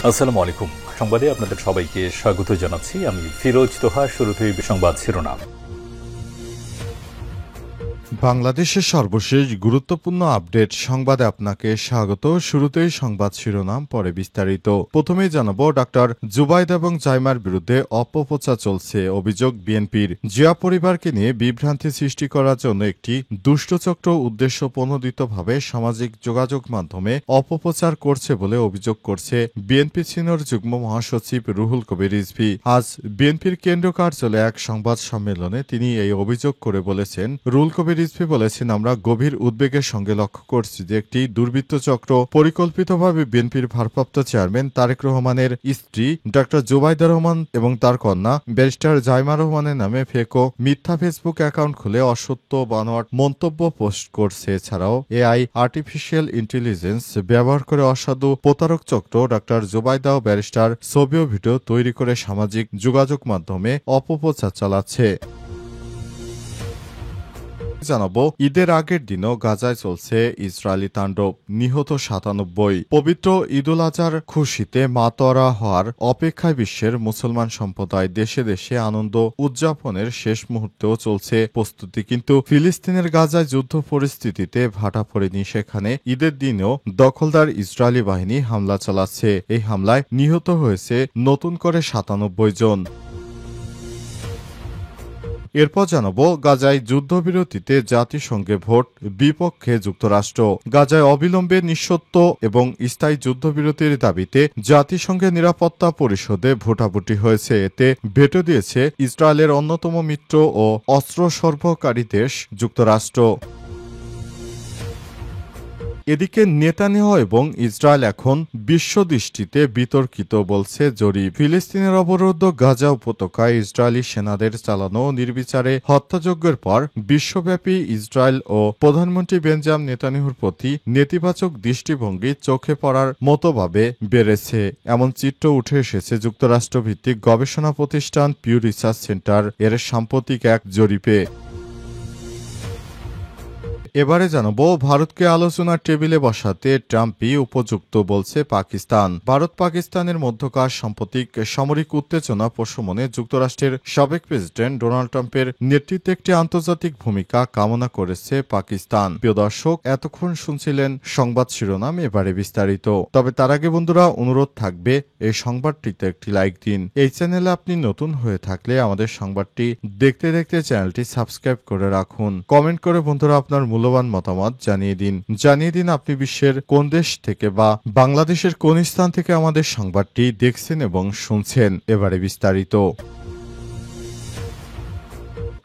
আসসালামু আলাইকুম। সংবাদে আপনাদের সবাইকে স্বাগত জানাচ্ছি। আমি ফিরোজ তোহা। শুরুতেই সংবাদ শিরোনাম। বাংলাদেশের সর্বশেষ গুরুত্বপূর্ণ আপডেট সংবাদে আপনাকে স্বাগত। শুরুতেই সংবাদ শিরোনাম, পরে বিস্তারিত। প্রথমেই জানাবো, ডক্টর জুবাইদ এবং জাইমার বিরুদ্ধে অপপ্রচার চলছে, অভিযোগ বিএনপির। জিয়া পরিবারকে নিয়ে বিভ্রান্তি সৃষ্টি করার জন্য একটি দুষ্টচক্র উদ্দেশ্যপ্রণোদিতভাবে সামাজিক যোগাযোগ মাধ্যমে অপপ্রচার করছে বলে অভিযোগ করছে বিএনপি সিনিয়র যুগ্ম মহাসচিব রুহুল কবির রিজভী। আজ বিএনপির কেন্দ্রীয় কার্যালয়ে এক সংবাদ সম্মেলনে তিনি এই অভিযোগ করে বলেছেন, রুহুল কবির রিজভী বলেছেন, আমরা গভীর উদ্বেগের সঙ্গে লক্ষ্য করছি যে একটি দুর্বৃত্ত চক্র পরিকল্পিতভাবে বিএনপির ভারপ্রাপ্ত চেয়ারম্যান তারেক রহমানের স্ত্রী ডক্টর জুবাইদা রহমান এবং তার কন্যা ব্যারিস্টার জাইমা রহমানের নামে ফেক ও মিথ্যা ফেসবুক অ্যাকাউন্ট খুলে অসত্য বানোয়াট মন্তব্য পোস্ট করছে। এছাড়াও এআই আর্টিফিশিয়াল ইন্টেলিজেন্স ব্যবহার করে অসাধু প্রতারক চক্র ডক্টর জুবাইদা ও ব্যারিস্টার ছবি ও ভিডিও তৈরি করে সামাজিক যোগাযোগ মাধ্যমে অপপ্রচার চালাচ্ছে। জানাবো, ঈদের আগের দিনও গাজায় চলছে ইসরায়েলি তাণ্ডব, নিহত ৯৭। পবিত্র ঈদুল আজহার খুশিতে মাতোয়ারা হওয়ার অপেক্ষায় বিশ্বের মুসলমান সম্প্রদায় দেশে দেশে আনন্দ উদযাপনের শেষ মুহূর্তেও চলছে প্রস্তুতি। কিন্তু ফিলিস্তিনের গাজায় যুদ্ধ পরিস্থিতিতে ভাটা পড়েনি। সেখানে ঈদের দিনেও দখলদার ইসরায়েলি বাহিনী হামলা চালাচ্ছে। এই হামলায় নিহত হয়েছে নতুন করে ৯৭ জন। এরপর জানাবো, গাজায় যুদ্ধবিরতিতে জাতিসংঘে ভোট, বিপক্ষে যুক্তরাষ্ট্র। গাজায় অবিলম্বে নিঃশর্ত এবং স্থায়ী যুদ্ধবিরতির দাবিতে জাতিসংঘের নিরাপত্তা পরিষদে ভোটাভুটি হয়েছে। এতে ভেটো দিয়েছে ইসরায়েলের অন্যতম মিত্র ও অস্ত্র সরবরাহকারী দেশ যুক্তরাষ্ট্র। এদিকে নেতানিয়াহু এবং ইসরায়েল এখন বিশ্বদৃষ্টিতে বিতর্কিত, বলছে জরিপ। ফিলিস্তিনের অবরুদ্ধ গাজা উপত্যকায় ইসরায়েলি সেনাদের চালানো নির্বিচারে হত্যাযজ্ঞের পর বিশ্বব্যাপী ইসরায়েল ও প্রধানমন্ত্রী বেঞ্জামিন নেতানিয়াহুর প্রতি নেতিবাচক দৃষ্টিভঙ্গি চোখে পড়ার মতোভাবে বেড়েছে। এমন চিত্র উঠে এসেছে যুক্তরাষ্ট্রভিত্তিক গবেষণা প্রতিষ্ঠান পিউ রিসার্চ সেন্টার এর সাম্প্রতিক এক জরিপে। এবারে জানাবো, ভারতকে আলোচনার টেবিলে বসাতে ট্রাম্পই উপযুক্ত, বলছে পাকিস্তান। ভারত পাকিস্তানের মধ্যকার সাম্প্রতিক সামরিক উত্তেজনা প্রশমনে যুক্তরাষ্ট্রের সাবেক প্রেসিডেন্ট ডোনাল্ড ট্রাম্পের নেতৃত্বে একটি আন্তর্জাতিক ভূমিকা কামনা করেছে পাকিস্তান। প্রিয় দর্শক, এতক্ষণ শুনছিলেন সংবাদ শিরোনাম, এবারে বিস্তারিত। তবে তার আগে বন্ধুরা, অনুরোধ থাকবে এই সংবাদটিতে একটি লাইক দিন। এই চ্যানেলে আপনি নতুন হয়ে থাকলে আমাদের সংবাদটি দেখতে দেখতে চ্যানেলটি সাবস্ক্রাইব করে রাখুন। কমেন্ট করে বন্ধুরা আপনার মূল্যবান মতামত জানিয়ে দিন আপনি বিশ্বের কোন দেশ থেকে বা বাংলাদেশের কোন স্থান থেকে আমাদের সংবাদটি দেখছেন এবং শুনছেন। এবারে বিস্তারিত।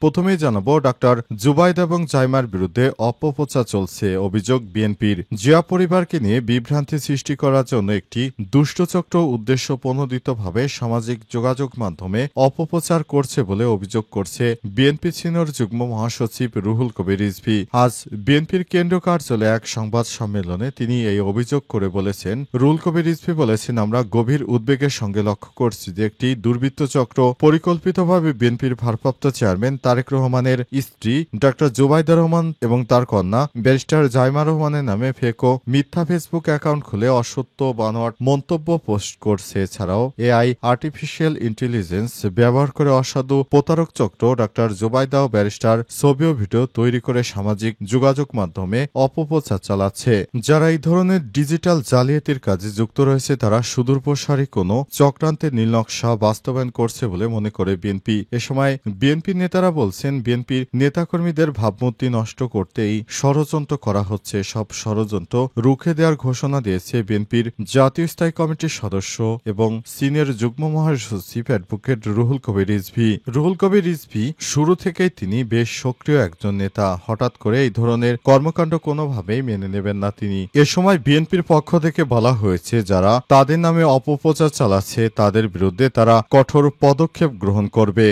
প্রথমেই জানাবো, ডক্টর জুবাইদ এবং জাইমার বিরুদ্ধে অপপ্রচার চলছে, অভিযোগ বিএনপির। জিয়া পরিবারকে নিয়ে বিভ্রান্তি সৃষ্টি করার জন্য একটি দুষ্টচক্র উদ্দেশ্যপ্রণোদিতভাবে সামাজিক যোগাযোগ মাধ্যমে অপপ্রচার করছে বলে অভিযোগ করছে বিএনপি সিনিয়র যুগ্ম মহাসচিব রুহুল কবির রিজভী। আজ বিএনপির কেন্দ্রীয় কার্যালয়ে এক সংবাদ সম্মেলনে তিনি এই অভিযোগ করে বলেছেন, রুহুল কবির রিজভী বলেছেন, আমরা গভীর উদ্বেগের সঙ্গে লক্ষ্য করছি যে একটি দুর্বৃত্ত চক্র পরিকল্পিতভাবে বিএনপির ভারপ্রাপ্ত চেয়ারম্যান তারেক রহমানের স্ত্রী ডক্টর জুবাইদা রহমান এবং তার কন্যা ব্যারিস্টার জাইমা রহমানের নামে ফেক ও মিথ্যা ফেসবুক অ্যাকাউন্ট খুলে অসত্য বানোয়াট মন্তব্য পোস্ট করছে। এছাড়াও এআই আর্টিফিশিয়াল ইন্টেলিজেন্স ব্যবহার করে অসাধু প্রতারক চক্র ডক্টর জুবাইদা ও ব্যারিস্টার ছবি ও ভিডিও তৈরি করে সামাজিক যোগাযোগ মাধ্যমে অপপ্রচার চালাচ্ছে। যারা এই ধরনের ডিজিটাল জালিয়াতির কাজে যুক্ত রয়েছে তারা সুদূরপ্রসারী কোনো চক্রান্তের নীলনকশা বাস্তবায়ন করছে বলে মনে করে বিএনপি। এ সময় বিএনপি নেতারা বলছেন, বিএনপির নেতাকর্মীদের ভাবমূর্তি নষ্ট করতেই ষড়যন্ত্র করা হচ্ছে। সব ষড়যন্ত্র রুখে দেওয়ার ঘোষণা দিয়েছে বিএনপির জাতীয় স্থায়ী কমিটির সদস্য এবং সিনিয়র যুগ্ম মহাসচিব অ্যাডভোকেট রুহুল কবির রিজভী। রুহুল কবির রিজভী শুরু থেকেই তিনি বেশ সক্রিয় একজন নেতা। হঠাৎ করে এই ধরনের কর্মকাণ্ড কোনোভাবেই মেনে নেবেন না তিনি। এ সময় বিএনপির পক্ষ থেকে বলা হয়েছে, যারা তাদের নামে অপপ্রচার চালাচ্ছে তাদের বিরুদ্ধে তারা কঠোর পদক্ষেপ গ্রহণ করবে।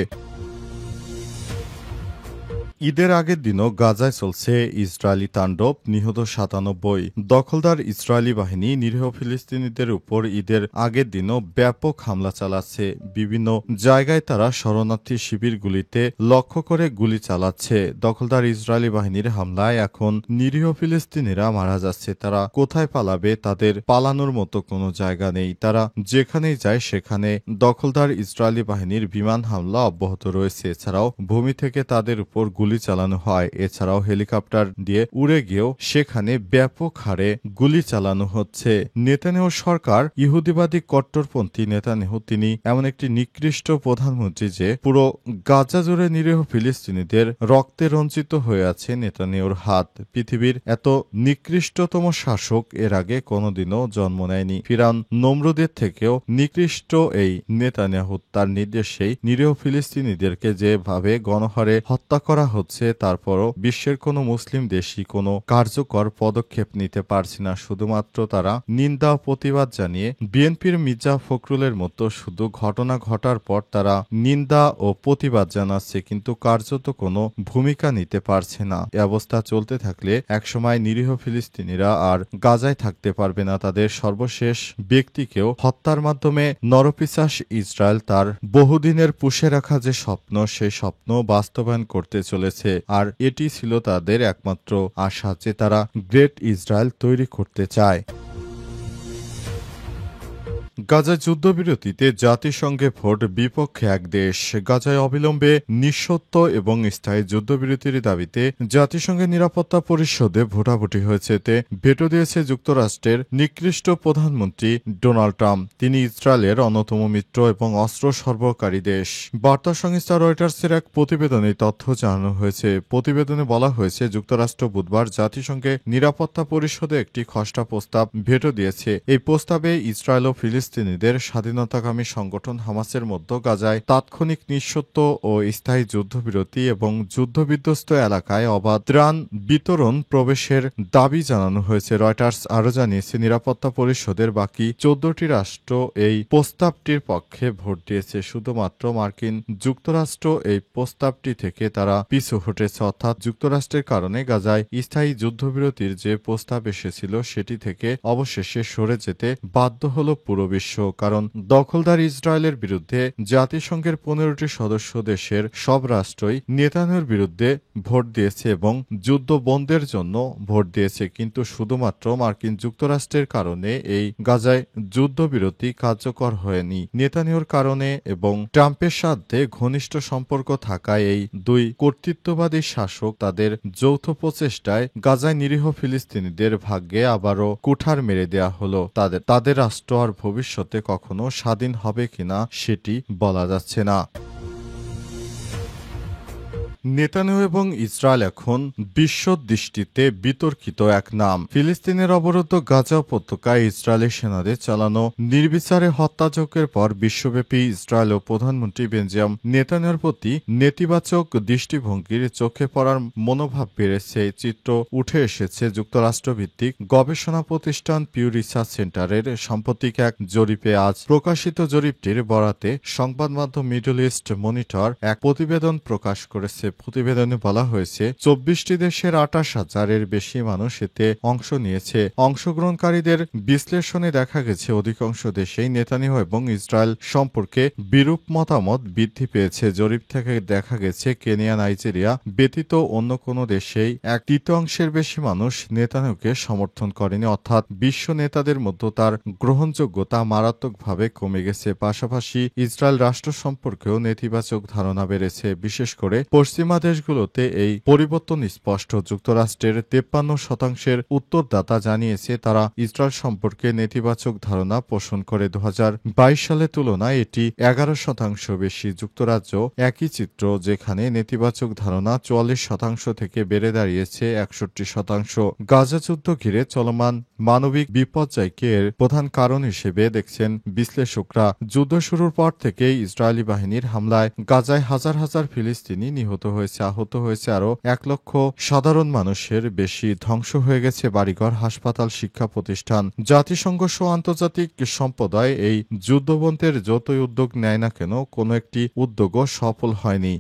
ঈদের আগের দিনও গাজায় চলছে ইসরায়েলি তাণ্ডব, নিহত ৯৭। দখলদার ইসরায়েলি বাহিনী নিরীহ ফিলিস্তিনিদের উপর ঈদের আগের দিনও ব্যাপক হামলা চালাচ্ছে। বিভিন্ন জায়গায় তারা শরণার্থী শিবিরগুলিতে লক্ষ্য করে গুলি চালাচ্ছে। দখলদার ইসরায়েলি বাহিনীর হামলায় এখন নিরীহ ফিলিস্তিনিরা মারা যাচ্ছে। তারা কোথায় পালাবে? তাদের পালানোর মতো কোনো জায়গা নেই। তারা যেখানেই যায় সেখানে দখলদার ইসরায়েলি বাহিনীর বিমান হামলা অব্যাহত রয়েছে। এছাড়াও ভূমি থেকে তাদের উপর গুলি চালানো হয়। এছাড়াও হেলিকপ্টার দিয়ে উড়ে গিয়েও সেখানে ব্যাপক হারে গুলি চালানো হচ্ছে। নেতানিয়াহু সরকার ইহুদিবাদী কট্টরপন্থী নেতানিয়াহু তিনি এমন একটি নিকৃষ্ট প্রধানমন্ত্রী যে পুরো গাজা জুড়ে নিরীহ ফিলিস্তিনিদের রক্তে রঞ্জিত হয়ে আছে নেতানিয়াহুর হাত। পৃথিবীর এত নিকৃষ্টতম শাসক এর আগে কোনোদিনও জন্ম নেয়নি। ফিরআউন নমরুদের থেকেও নিকৃষ্ট এই নেতানিয়াহু তার নির্দেশেই নিরীহ ফিলিস্তিনিদেরকে যেভাবে গণহারে হত্যা করা হচ্ছে, তারপরও বিশ্বের কোনো মুসলিম দেশই কোনো কার্যকর পদক্ষেপ নিতে পারছে না। শুধুমাত্র তারা নিন্দা ও প্রতিবাদ জানিয়ে বিএনপির মির্জা ফখরুলের মতো শুধু ঘটনা ঘটার পর তারা নিন্দা ও প্রতিবাদ জানাচ্ছে, কিন্তু কার্যত কোনো ভূমিকা নিতে পারছে না। এ অবস্থা চলতে থাকলে একসময় নিরীহ ফিলিস্তিনিরা আর গাজায় থাকতে পারবে না। তাদের সর্বশেষ ব্যক্তিকেও হত্যার মাধ্যমে নরপিশাচ ইসরায়েল তার বহুদিনের পুষে রাখা যে স্বপ্ন, সেই স্বপ্ন বাস্তবায়ন করতে চলেছে। আর এটি ছিল তাদের একমাত্র আশা, যে তারা গ্রেট ইসরায়েল তৈরি করতে চায়। গাজায় যুদ্ধবিরতিতে জাতিসংঘে ভোট, বিপক্ষে এক দেশ। গাজায় অবিলম্বে নিঃশর্ত এবং স্থায়ী যুদ্ধবিরতির দাবিতে জাতিসংঘের নিরাপত্তা পরিষদে ভোটাভুটি হয়েছে। এতে ভেটো দিয়েছে যুক্তরাষ্ট্রের নিকৃষ্ট প্রধানমন্ত্রী ডোনাল্ড ট্রাম্প। তিনি ইসরায়েলের অন্যতম মিত্র এবং অস্ত্র সরবরাহকারী দেশ। বার্তা সংস্থা রয়টার্সের এক প্রতিবেদনে তথ্য জানানো হয়েছে। প্রতিবেদনে বলা হয়েছে, যুক্তরাষ্ট্র বুধবার জাতিসংঘের নিরাপত্তা পরিষদে একটি খসড়া প্রস্তাব ভেটো দিয়েছে। এই প্রস্তাবে ইসরায়েল ও ফিলিস্তিনিদের স্বাধীনতাকামী সংগঠন হামাসের মধ্যে গাজায় তাৎক্ষণিক নিঃশর্ত ও স্থায়ী যুদ্ধবিরতি এবং যুদ্ধবিধ্বস্ত এলাকায় অবাধ ত্রাণ বিতরণ প্রবেশের দাবি জানানো হয়েছে। রয়টার্স আরও জানিয়েছে, নিরাপত্তা পরিষদের বাকি 14টি রাষ্ট্র এই প্রস্তাবটির পক্ষে ভোট দিয়েছে। শুধুমাত্র মার্কিন যুক্তরাষ্ট্র এই প্রস্তাবটি থেকে তারা পিছু হটেছে। অর্থাৎ যুক্তরাষ্ট্রের কারণে গাজায় স্থায়ী যুদ্ধবিরতির যে প্রস্তাব এসেছিল সেটি থেকে অবশেষে সরে যেতে বাধ্য হল পুরো বিশ্ব। কারণ দখলদার ইসরায়েলের বিরুদ্ধে জাতিসংঘের 15টি সদস্য দেশের সব রাষ্ট্রই নেতানিয়াহুর বিরুদ্ধে ভোট দিয়েছে এবং যুদ্ধ বন্ধের জন্য ভোট দিয়েছে। কিন্তু শুধুমাত্র মার্কিন যুক্তরাষ্ট্রের কারণে এই গাজায় যুদ্ধবিরতি কার্যকর হয়নি। নেতানিয়াহুর কারণে এবং ট্রাম্পের সাথে ঘনিষ্ঠ সম্পর্ক থাকায় এই দুই কর্তৃত্ববাদী শাসক তাদের যৌথ প্রচেষ্টায় গাজায় নিরীহ ফিলিস্তিনিদের ভাগ্যে আবারও কুঠার মেরে দেয়া হলো। তাদের রাষ্ট্র আর ভবিষ্যতে কখনো স্বাধীন হবে কিনা সেটি বলা যাচ্ছে না। নেতানিয়াহু এবং ইসরায়েল এখন বিশ্ব দৃষ্টিতে বিতর্কিত এক নাম। ফিলিস্তিনের অবরুদ্ধ গাজা উপত্যকায় ইসরায়েলি সেনাদের চালানো নির্বিচারে হত্যাযজ্ঞের পর বিশ্বব্যাপী ইসরায়েল ও প্রধানমন্ত্রী বেঞ্জামিন নেতানিয়াহুর প্রতি নেতিবাচক দৃষ্টিভঙ্গির চোখে পড়ার মনোভাব বেড়েছে। এই চিত্র উঠে এসেছে যুক্তরাষ্ট্রভিত্তিক গবেষণা প্রতিষ্ঠান পিউ রিসার্চ সেন্টারের সাম্প্রতিক এক জরিপে। আজ প্রকাশিত জরিপটির বরাতে সংবাদ মাধ্যম মিডল ইস্ট মনিটর এক প্রতিবেদন প্রকাশ করেছে। প্রতিবেদনে বলা হয়েছে, 24টি দেশের 28,000-এর বেশি মানুষ এতে অংশ নিয়েছে। অংশগ্রহণকারীদের বিশ্লেষণে দেখা গেছে, অধিকাংশ দেশেই নেতানিয়াহু এবং ইসরায়েল সম্পর্কে বিরূপ মতামত বৃদ্ধি পেয়েছে। জরিপ থেকে দেখা গেছে, কেনিয়া, নাইজেরিয়া ব্যতীত অন্য কোনো দেশেই 1/3 বেশি মানুষ নেতানিয়াহুকে সমর্থন করেনি। অর্থাৎ বিশ্ব নেতাদের মধ্যে তার গ্রহণযোগ্যতা মারাত্মকভাবে কমে গেছে। পাশাপাশি ইসরায়েল রাষ্ট্র সম্পর্কেও নেতিবাচক ধারণা বেড়েছে। বিশেষ করে পশ্চিমা দেশগুলোতে এই পরিবর্তন স্পষ্ট। যুক্তরাষ্ট্রের 53% উত্তরদাতা জানিয়েছে তারা ইসরায়েল সম্পর্কে নেতিবাচক ধারণা পোষণ করে। 2022 সালের তুলনায় এটি 11% বেশি। যুক্তরাজ্য একই চিত্র, যেখানে নেতিবাচক ধারণা 44% থেকে বেড়ে দাঁড়িয়েছে 61%। গাজা যুদ্ধ ঘিরে চলমান মানবিক বিপর্যয়কে এর প্রধান কারণ হিসেবে দেখছেন বিশ্লেষকরা। যুদ্ধ শুরুর পর থেকেই ইসরায়েলি বাহিনীর হামলায় গাজায় হাজার হাজার ফিলিস্তিনি নিহত হয়েছে, আহত হয়েছে আরও 1 লক্ষ সাধারণ মানুষের বেশি। ধ্বংস হয়ে গেছে বাড়িঘর, হাসপাতাল, শিক্ষা প্রতিষ্ঠান। জাতিসংঘ সহ আন্তর্জাতিক সম্প্রদায় এই যুদ্ধবন্ধের যতই উদ্যোগ নেয় না কেন, কোনো একটি উদ্যোগও সফল হয়নি।